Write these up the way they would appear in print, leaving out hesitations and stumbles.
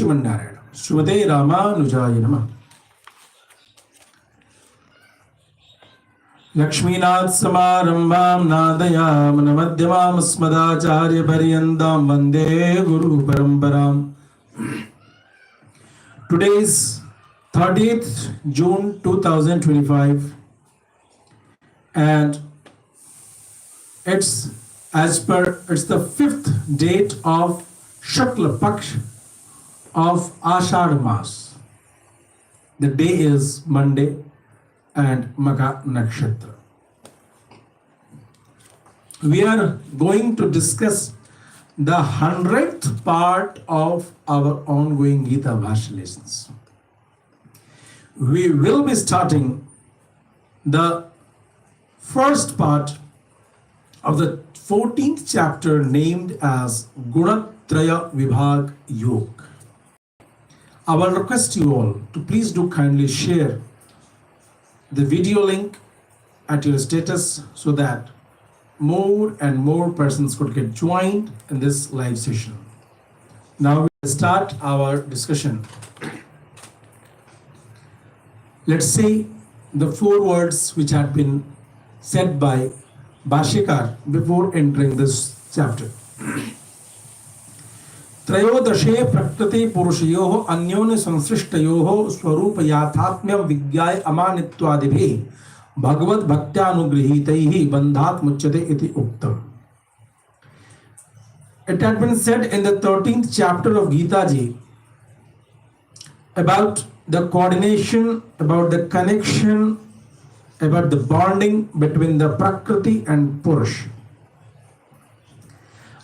Narayana. Srimate Ramanujaya Namah. Lakshminath Samarambam Nadayam Namadhyamam Smadacharya Paryandam Vande Guru Paramparam. Today is 30th June 2025 and it's the fifth date of Shukla Paksh of Ashadh Mas. The day is Monday and Magha Nakshatra. We are going to discuss the 100th part of our ongoing Gita Bhashya lessons. We will be starting the first part of the 14th chapter named as Gunatraya Vibhag Yog. I will request you all to please do kindly share the video link at your status so that more and more persons could get joined in this live session. Now we will start our discussion. Let's see the four words which had been said by Bhashyakar before entering this chapter. त्रयोदशे प्रकृति पुरुषयोः अन्योन्य संसृष्टयोः स्वरूप याथात्म्यं विज्ञाय अमानित्वादिभिः भगवद भक्त्यानुगृहीतैः बन्धात् मुच्यते इति उक्तम्. It had been said in the 13th chapter of Gita Ji about the coordination, about the connection, about the bonding between the Prakriti and Purush.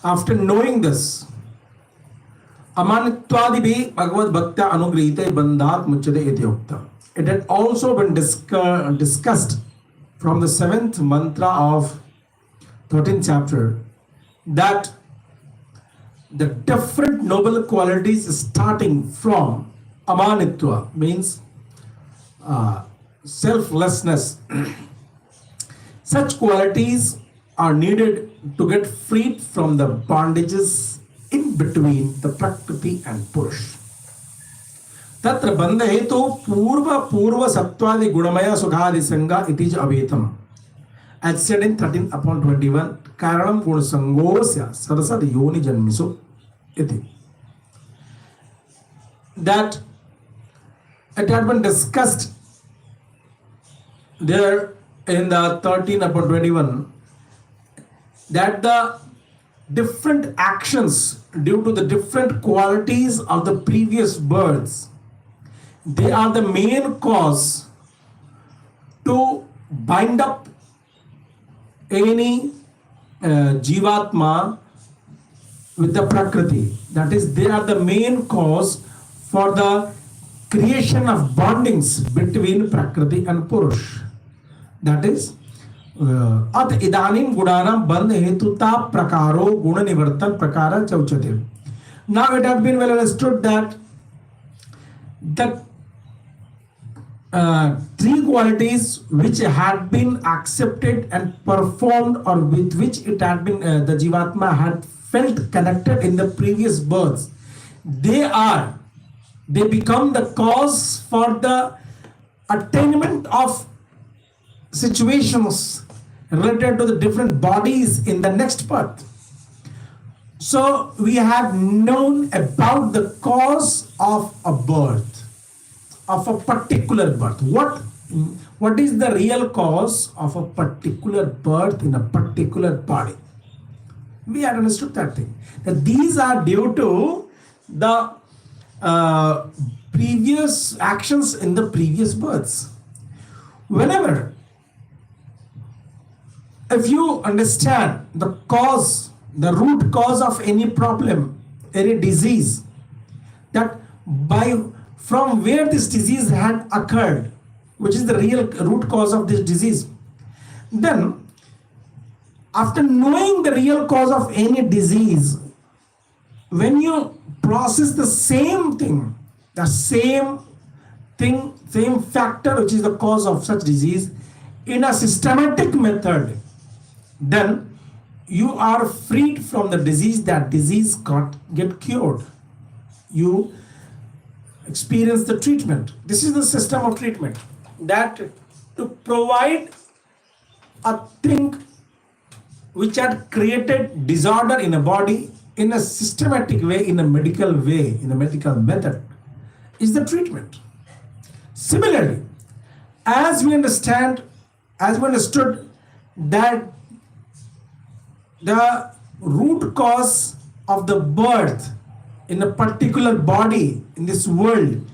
After knowing this, Amanitwadibhi Bhagavad Bhaktya Anugrihite Bandhat Muchyate iti uktam. It had also been discussed from the 7th mantra of 13th chapter that the different noble qualities starting from Amanitva means selflessness. Such qualities are needed to get freed from the bondages in between the Prakriti and Purush. Tatra bandha hetu purva sattvadi gunamaya sukhadi sangha iti ja avetam. As said in 13/21, karanam guna sangosya sarasad yoni janmisu iti. That it had been discussed there in the 13/21 that the different actions due to the different qualities of the previous births, they are the main cause to bind up any jivatma with the prakriti. That is, they are the main cause for the creation of bondings between prakriti and purush. That is, at idanim gudanam bandh hetuta prakaro guna nivartan prakara chauchate. Now it has been well understood that the three qualities which had been accepted and performed, or with which it had been the jivatma had felt connected in the previous births, they become the cause for the attainment of situations related to the different bodies in the next birth. So we have known about the cause of a birth, of a particular birth. What is the real cause of a particular birth in a particular body? We had understood that thing. That these are due to the previous actions in the previous births. If you understand the cause, the root cause of any problem, any disease, that from where this disease had occurred, which is the real root cause of this disease, then after knowing the real cause of any disease, when you process the same thing, same factor which is the cause of such disease in a systematic method, then you are freed from the disease. That disease get cured. You experience the treatment. This is the system of treatment, that to provide a thing which had created disorder in a body in a systematic way, in a medical way, in a medical method, is the treatment. Similarly, as we understood that the root cause of the birth in a particular body in this world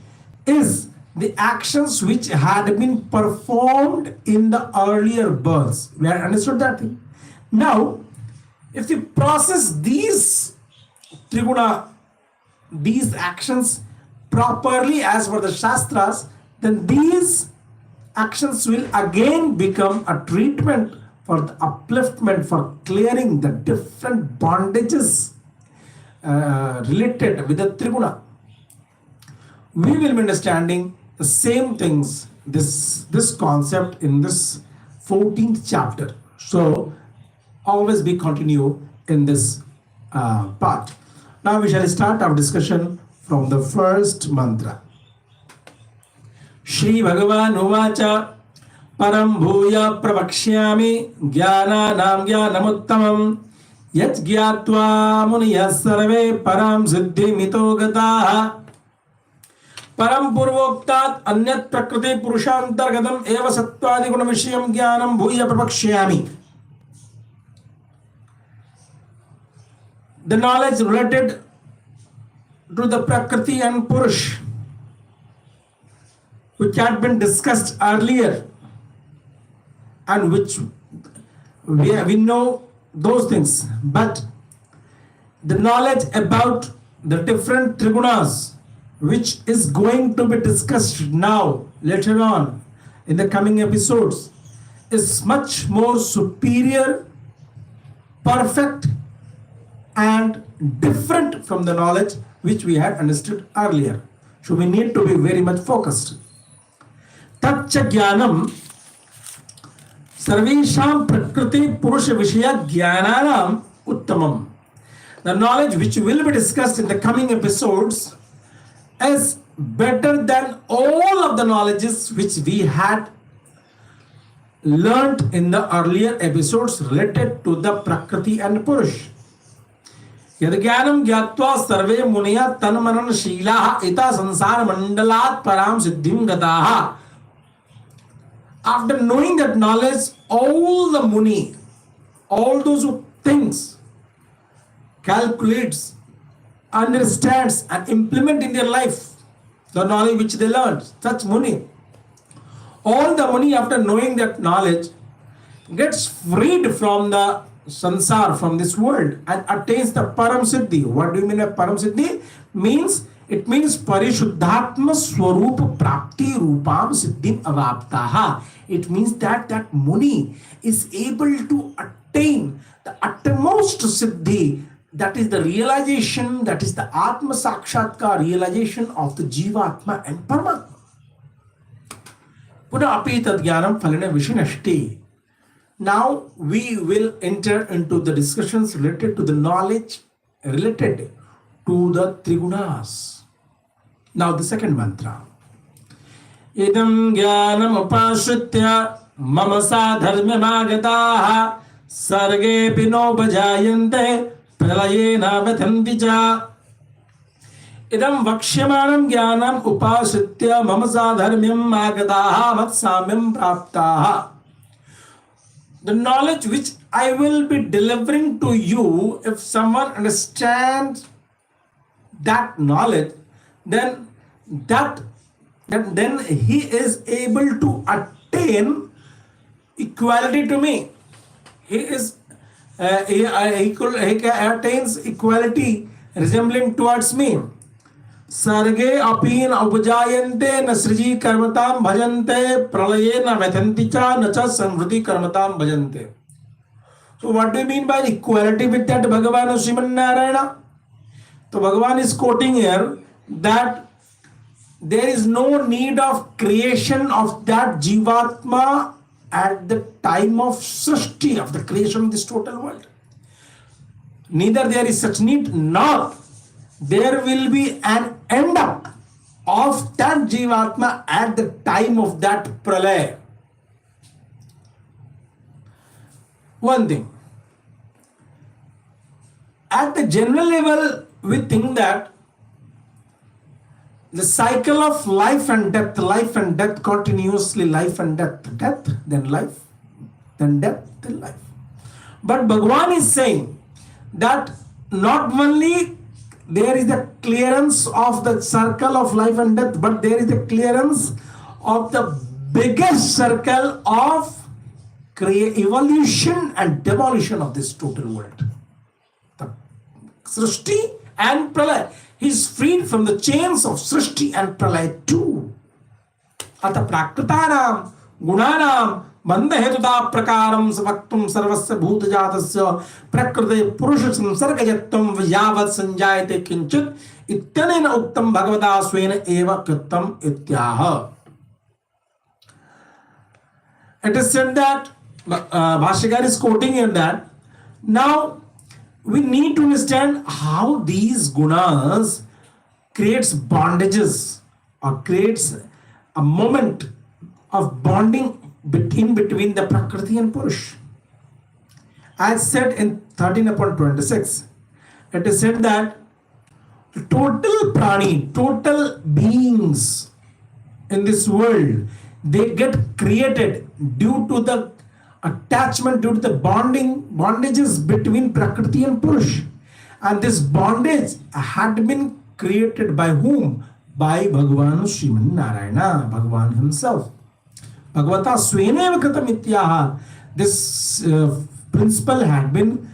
is the actions which had been performed in the earlier births. We have understood that thing. Now, if we process these triguna, these actions properly as per the Shastras, then these actions will again become a treatment for the upliftment, for clearing the different bondages related with the triguna. We will be understanding the same things, this concept in this 14th chapter. So always we continue in this part. Now we shall start our discussion from the first mantra. Shri Bhagavan Uvacha Param Bhuya Pravakshyami Jnananam Jnanamuttamam Yat Gyatva Muniyas Sarve Param Siddhi Mito Gataha Param Purvoktat Anyat Prakriti Purushantargadam Eva Sattvadi Guna Vishyam Jnanam Bhuya Pravakshyami. The knowledge related to the Prakriti and Purush, which had been discussed earlier, and which we know those things, but the knowledge about the different trigunas, which is going to be discussed now, later on, in the coming episodes, is much more superior, perfect, and different from the knowledge which we had understood earlier. So we need to be very much focused. Tatcha jnanam sarvesham prakriti purusha vishaya jnananam uttamam. The knowledge which will be discussed in the coming episodes is better than all of the knowledges which we had learnt in the earlier episodes related to the Prakriti and Purush. Yadgyanam gyatva sarve muniya tanmanan shilaha ita sansara mandalat param siddhim gataha. After knowing that knowledge, all the muni, all those who thinks, calculates, understands and implement in their life the knowledge which they learned, such muni, all the muni after knowing that knowledge gets freed from the sansar, from this world, and attains the param siddhi. What do you mean by param siddhi? It means parishuddhatma swarupa prapti rupam siddhim avaptaha. It means that muni is able to attain the uttermost siddhi, that is the realization, that is the atma sakshatkar realization of the jivatma and paramatma. Puna api tad jnanam phalena vishinashti. Now we will enter into the discussions related to the knowledge related to the trigunas. Now the second mantra. Idam jnanam upashritya mama sadharmyamagataha sarge pino bhajayante pralayena vathanticha. Idam vakshamanam jnanam upashritya mama sadharmyam agataha vatsamyam praptaha. The knowledge which I will be delivering to you, if someone understands that knowledge, then he is able to attain equality to me. He attains equality resembling towards me. Sarge apin upajayante na sriji karmatam bhajante pralaye na vethanticha nacha samvriti karmatam bhajante. So what do you mean by equality with that Bhagavan of Sriman Narayana? So Bhagavan is quoting here that there is no need of creation of that jivatma at the time of Srishti, of the creation of this total world. Neither there is such need, nor there will be an end up of Jivatma at the time of that pralaya. One thing, at the general level, we think that the cycle of life and death, continuously life and death, then life, then death, then life. But Bhagavan is saying that not only there is the clearance of the circle of life and death, but there is the clearance of the biggest circle of evolution and demolition of this total world. The Srishti and Pralaya. He is freed from the chains of Srishti and Pralaya too. Ata prakritanam gunanam bandhetuda prakaram savaktum sarvasya bhutajatasya prakriti purusha samsargayattam vyavat sanjayate kinchit ityanena uttam bhagavada svena eva krittam ityaha. It is said that Bhashyakar is quoting in that. Now we need to understand how these gunas creates bondages or creates a moment of bonding between the Prakriti and Purush. As said in 13/26, it is said that total prani, total beings in this world, they get created due to the attachment, due to the bondages between Prakriti and Purush. And this bondage had been created by whom? By Bhagavan Sriman Narayana, Bhagavan himself. Bhagavata Sveneva Kritam Ityaha. This principle had been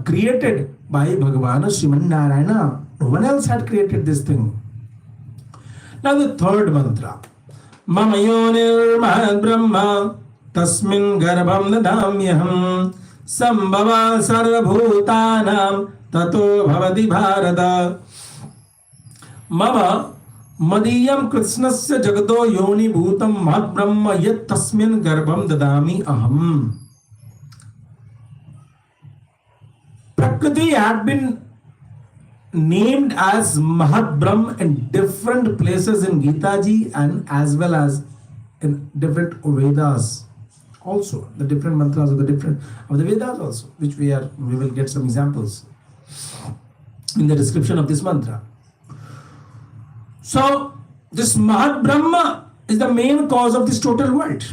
created by Bhagavan Sriman Narayana. No one else had created this thing. Now the third mantra. Mama yonir mahad brahma tasmin garbham dadamyaham sambhava sarvabhutanam tato bhavati bharata. Mama madiyam krishnasya jagado yoni bhutam mahad brahma yat tasmin garbham dadami aham. Prakriti had been named as Mahat Brahm in different places in Gita Ji and as well as in different Vedas also, the different mantras of the Vedas also, which we will get some examples in the description of this mantra. So this Mahat Brahma is the main cause of this total world,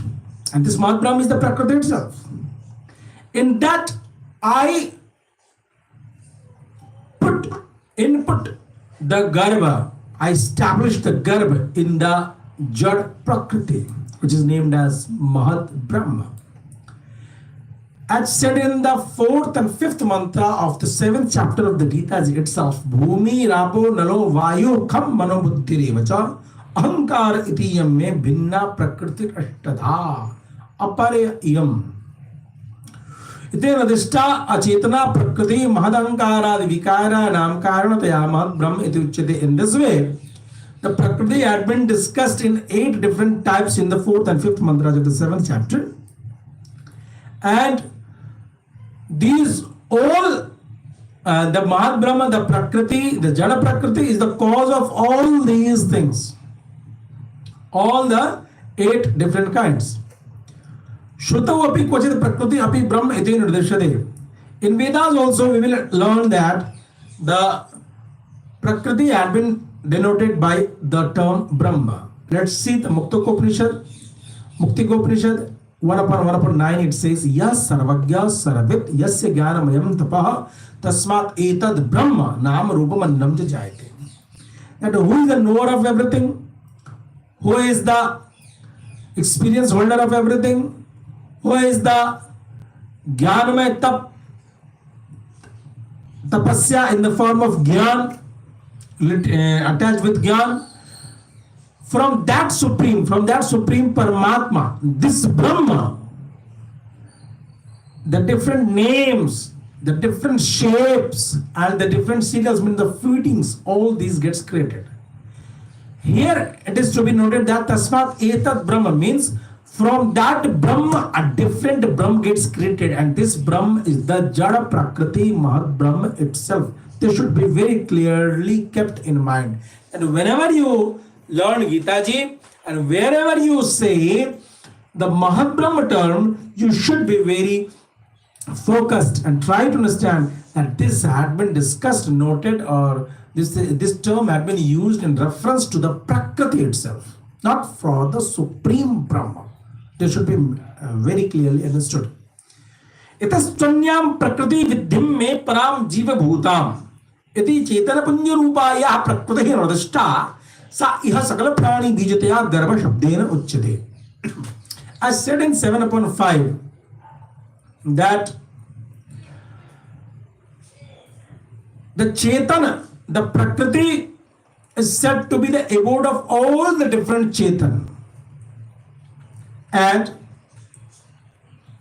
and this Mahat Brahma is the Prakriti itself. In that I input the Garbha, I established the Garbha in the Jad Prakriti, which is named as Mahat Brahma. As said in the 4th and 5th mantra of the 7th chapter of the Gita itself, Bhumi Rapo Nalo Vayu Kham Mano Buddhi Revacha Ahankar Itiyam Me Bhinna Prakriti Ashtadha Apare Iyam. Itena Dishta Achetana Prakriti Mahadankara Vikara Nam Karanataya Mahat Brahm iti uchyate. In this way, the Prakriti had been discussed in 8 different types in the 4th and 5th mantras of the 7th chapter. And these all, the Mahat Brahma, the Prakriti, the Jada Prakriti is the cause of all these things. All the 8 different kinds. Shrutau api kvachit prakriti api brahma iti nirdeshyate. In Vedas also we will learn that the Prakriti had been denoted by the term Brahma. Let's see the Muktikopanishad. 1/1/9 it says, Yas sarvagya sarvit yasya jnanamayam tapah tasmat etad Brahma nam rupamannam jayate. That who is the knower of everything? Who is the experience holder of everything? Who is the Jnanamay tapasya in the form of Jnana, attached with Jnana? From that Supreme Paramatma, this Brahma, the different names, the different shapes, and the different siddhas, mean the feedings, all these gets created. Here it is to be noted that Tasmat Etat Brahma means from that Brahma, a different Brahma gets created, and this Brahma is the Jada Prakriti Mahat Brahma itself. This should be very clearly kept in mind. And whenever you learn Gita Ji, and wherever you say the Mahabrahma term, you should be very focused and try to understand that this had been discussed, noted, or this term had been used in reference to the Prakriti itself, not for the Supreme Brahma. This should be very clearly understood. Itastanyam prakriti viddhim me param jiva bhutam iti chetana punya rupaya prakriti radhashta sa iha sakala prani bijataya garva shabdena uchyate. I said in 7/5 that the Chetana, the Prakriti, is said to be the abode of all the different Chetan. And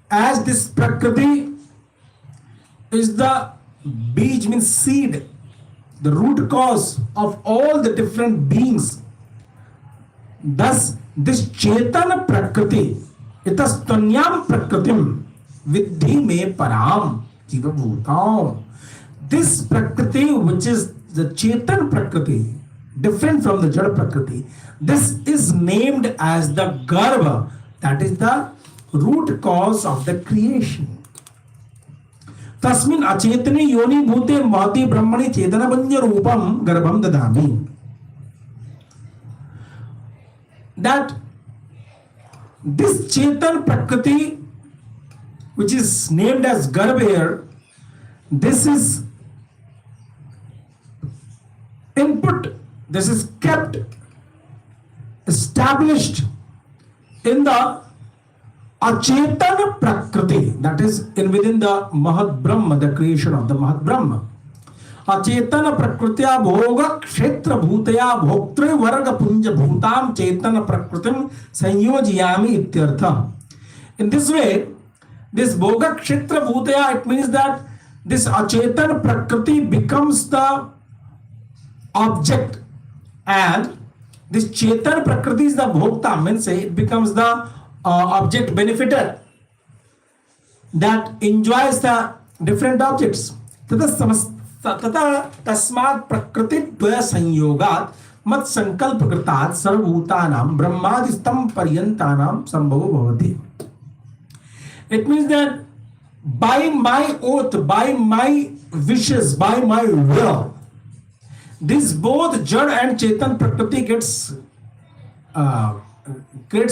as this Prakriti is the Bij, means seed, the root cause of all the different beings, thus this Chetana Prakriti, itastanyam prakritim viddhi me param jiva bhutam. This Prakriti, which is the Chetan Prakriti, different from the Jada Prakriti, this is named as the Garva, that is the root cause of the creation. Tasmin achetani yoni bhute mahati brahmani chetana banya rupam garbham dadami. That this Chetan Prakriti, which is named as Garva here, this is input, this is kept established in the Achetana Prakriti, that is within the Mahat Brahma, the creation of the Mahat Brahma. Achetana Prakritya Bhoga Kshetra Bhutaya Bhoktre Varga Punja Bhutam Chetana Prakritim Sanyojiyami Ityartha. In this way, this Bhoga Kshetra Bhutaya, it means that this Achetana Prakriti becomes the object, and this Chetan Prakriti is the Bhokta, means it becomes the object benefiter that enjoys the different objects. Tata tasmat prakriti dvaya sanyogat mat sankalpa kritat sarvbhutanam brahmadistam paryantanam sambhavo bhavati. It means that by my oath, by my wishes, by my will, this both Jad and Chetan Prakriti creates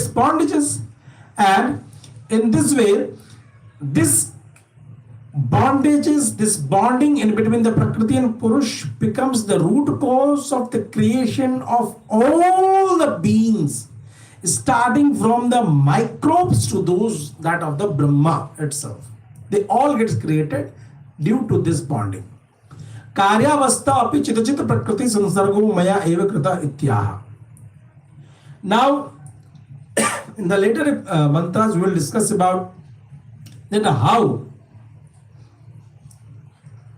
bondages, and in this way, this bondages, this bonding in between the Prakriti and Purush becomes the root cause of the creation of all the beings, starting from the microbes to those that of the Brahma itself. They all get created due to this bonding. Karyavastha api chitachita prakriti sansargo maya eva krita ityaha. Now, in the later mantras, we will discuss about that how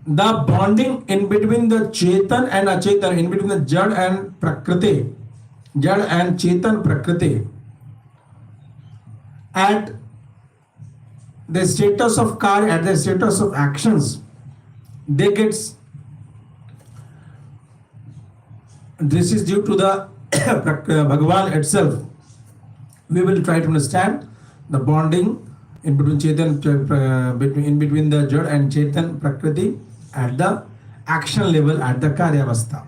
the bonding in between the Chetan and Achetan, in between the Jad and Prakriti, Jad and Chetan Prakriti, at the status of karya, at the status of actions, they get. This is due to the Bhagavan itself. We will try to understand the bonding in between Chetan, in between the Jad and Chetan Prakriti at the action level, at the Karyavastha.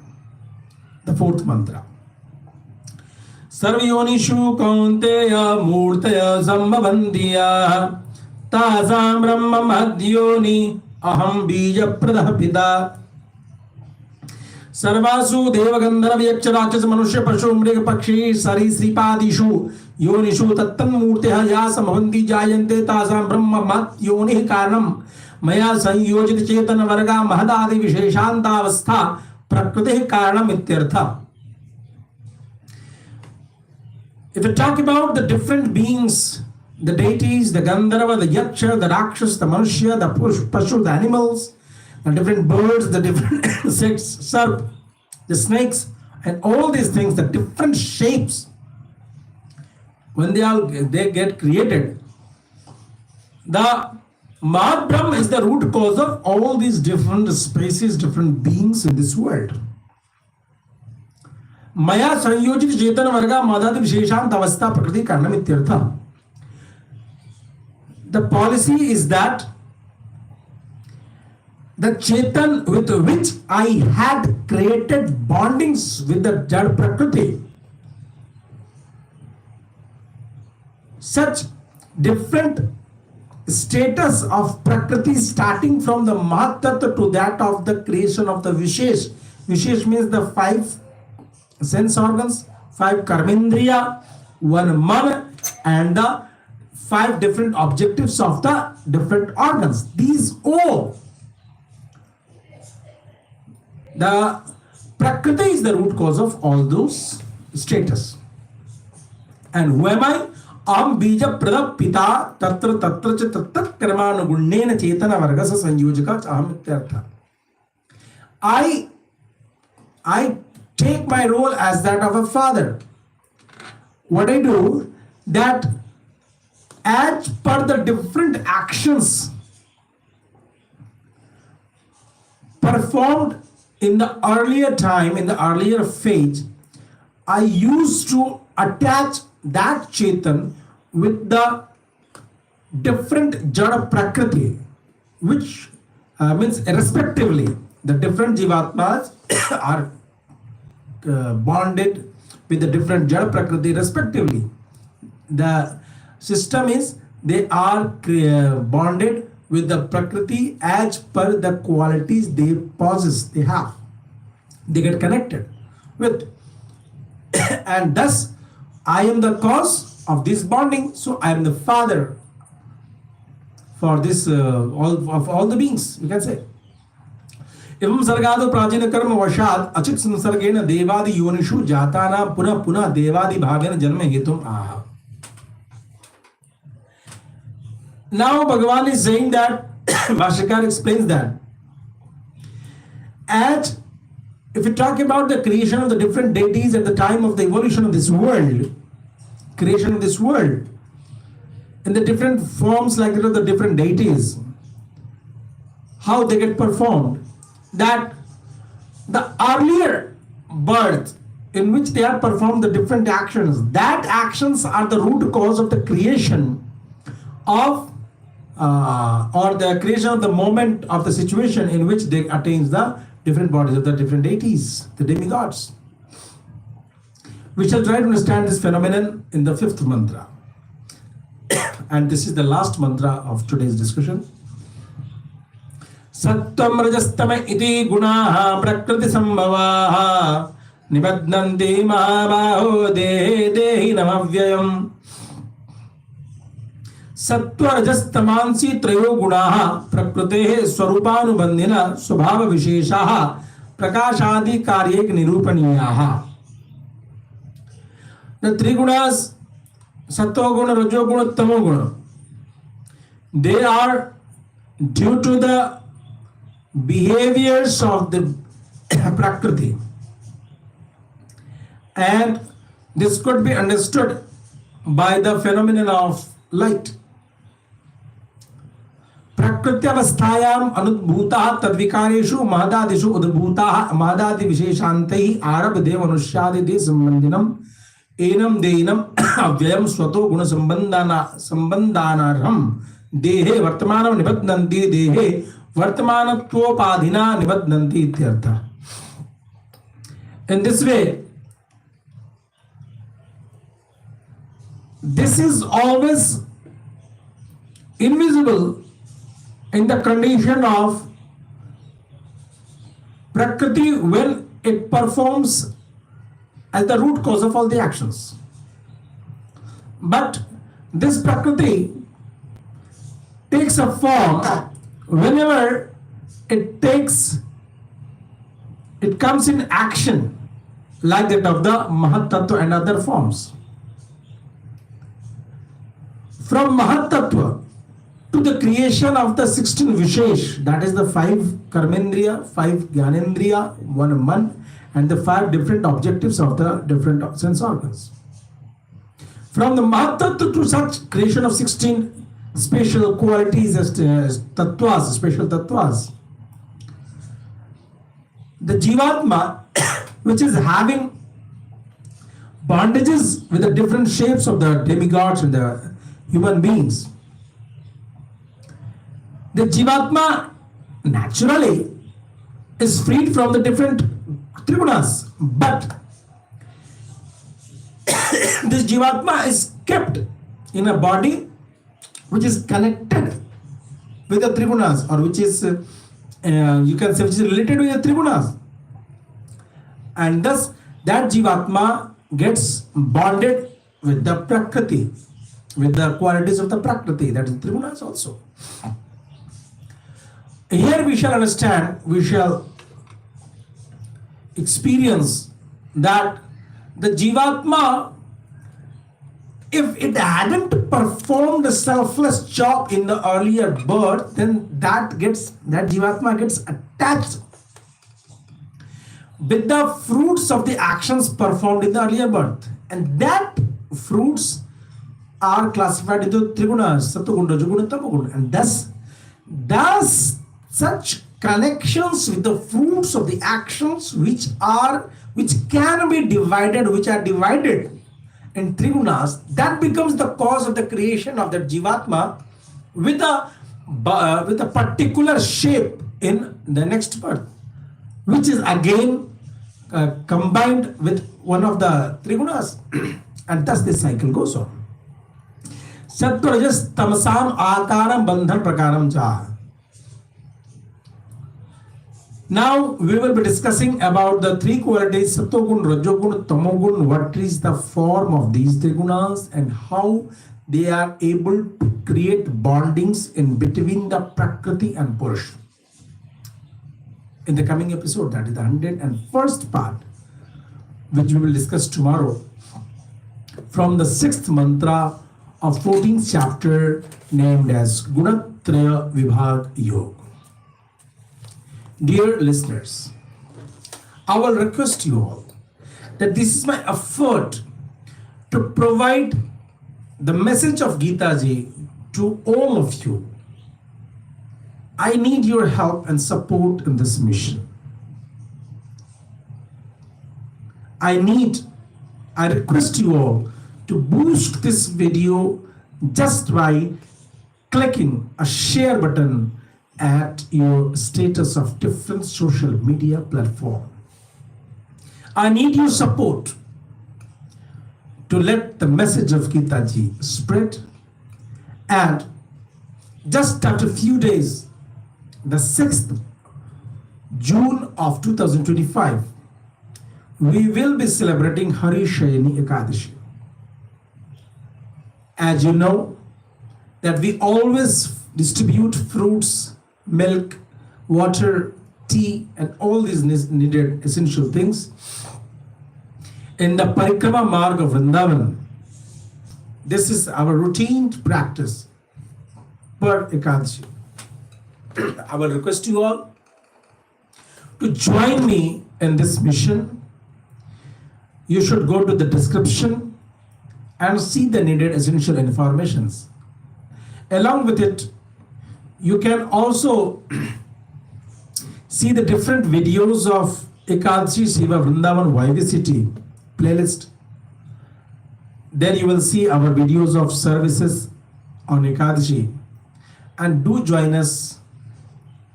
The fourth mantra. Sarvayonishu kaunteya murtaya sambhavantiya tasam brahma madhyoni aham bija pradah pita. सर्वासु देवगंधर्व यक्ष राक्षस मनुष्य पशु मृग पक्षी सरीसृपादिषु योनिषु तत्तन्मूर्तयः या सम्भवन्ति जायन्ते तासां ब्रह्म मत् योनिः कारणं मया संयोजित चेतन वर्गा महदादि विशेषान्तावस्था प्रकृतिः कारणम् इत्यर्थः. If you talk about the different beings, the deities, the Gandharva, the Yaksha, the Rakshas, the Manushya, the Pashu, the animals, the different birds, the different insects, serp, the snakes, and all these things, the different shapes, when they get created, the Mahat Brahma is the root cause of all these different species, different beings in this world. Maya Sanyojit Chetana Varga Madhati Visheshant Avastha Prakriti Karnam Ityartha. The policy is that the Chetan with which I had created bondings with the Jad Prakriti, such different status of Prakriti starting from the Mahatattva to that of the creation of the Vishesh. Vishesh means the 5 sense organs, 5 karmendriya, 1 man, and the 5 different objectives of the different organs. These all, the Prakriti is the root cause of all those status. And who am I? Am bija prada pita tatra tatra cha tattat karmanu gunnena chetana vargasa sanyojaka aham ityartha. I take my role as that of a father. What I do, that as per the different actions performed in the earlier time, in the earlier phase, I used to attach that Chetan with the different Jada Prakriti, which means respectively, the different Jivatmas are bonded with the different Jada Prakriti respectively. The system is they are bonded with the Prakriti as per the qualities they possess, they have. They get connected with. And thus, I am the cause of this bonding, so I am the father for this all the beings, you can say. Evam sargado prajina karma vashad achit samsargena devadi yonishu jatana puna puna devadi bhavena janma hetum aha. Now Bhagavan is saying that, Bhashyakar explains that, as if we talk about the creation of the different deities at the time of the evolution of this world, creation of this world, in the different forms like the different deities, how they get performed, that the earlier birth in which they are performed the different actions, that actions are the root cause of the creation of or the creation of the moment of the situation in which they attain the different bodies of the different deities, the demigods. We shall try to understand this phenomenon in the 5th mantra. And this is the last mantra of today's discussion. Sattvam rajastama iti gunaha prakriti sambhavaha nibadnanti mahabaho dehe dehi namavyayam. Sattva rajastamansi trayo gunaha prakrutehe swarupanubandhina swabhava visheshaha prakashadi karyek nirupaniyaha. The 3 gunas, sattva guna, rajo guna, tamo guna, they are due to the behaviors of the Prakriti. And this could be understood by the phenomenon of light. Prakrityavasthayam anudbhutah tadvikareshu mahadadishu udbhutah mahadadi visheshantai arabde manushyaadide sambandhinam enam deinam avyayam swato guna sambandhanarham dehe vartamanam nibadnanti dehe vartamanatvopadhina nibadnanti ityartha. In this way, this is always invisible in the condition of Prakriti when it performs as the root cause of all the actions. But this Prakriti takes a form whenever it comes in action, like that of the Mahatattva and other forms. From Mahatattva to the creation of the 16 Vishesh, that is the 5 Karmendriya, 5 Gyanendriya, 1 Man, and the 5 different objectives of the different sense organs. From the Mahatattva to such creation of 16 special qualities as tattvas, special tattvas, the Jivatma, which is having bondages with the different shapes of the demigods and the human beings. The Jivatma naturally is freed from the different trigunas, but this Jivatma is kept in a body which is connected with the trigunas, or which is you can say which is related with the trigunas, and thus that Jivatma gets bonded with the Prakriti, with the qualities of the Prakriti, that is trigunas also. Here we shall understand, we shall experience that the Jivatma, if it hadn't performed a selfless job in the earlier birth, then that Jivatma gets attached with the fruits of the actions performed in the earlier birth. And that fruits are classified into trigunas, sattva, rajoguna, tamoguna. And thus such connections with the fruits of the actions which can be divided, which are divided in trigunas, that becomes the cause of the creation of the Jivatma with a particular shape in the next birth, which is again combined with one of the trigunas, and thus this cycle goes on. Sattva rajas tamasam akaram bandhan prakaram cha. Now we will be discussing about the three qualities, Sattvagun, Rajogun, Tamogun, what is the form of these trigunas and how they are able to create bondings in between the Prakriti and Purusha. In the coming episode, that is the 101st part, which we will discuss tomorrow, from the 6th mantra of 14th chapter, named as Gunatraya Vibhag Yoga. Dear listeners, I will request you all that this is my effort to provide the message of Gita Ji to all of you. I need your help and support in this mission. I request you all to boost this video just by clicking a share button at your status of different social media platform. I need your support to let the message of Gita Ji spread, and just after a few days, the 6th June of 2025, we will be celebrating Harishayani Ekadashi. As you know, that we always distribute fruits, milk, water, tea, and all these needed essential things in the Parikrama Marg of Vrindavan. This is our routine practice per Ekadashi. I will request you all to join me in this mission. You should go to the description and see the needed essential informations. Along with it, you can also see the different videos of Ekadashi Seva Vrindavan YVCT playlist. There you will see our videos of services on Ekadashi. And do join us.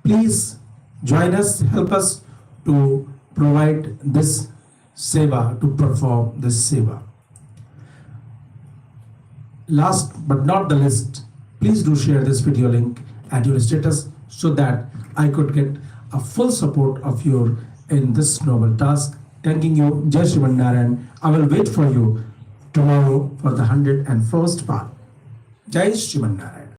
Please join us, help us to provide this seva, to perform this seva. Last but not the least, please do share this video link at your status so that I could get a full support of you in this noble task. Thanking you, Jai Shri Narayan. I will wait for you tomorrow for the 101st part. Jai Shri Narayan.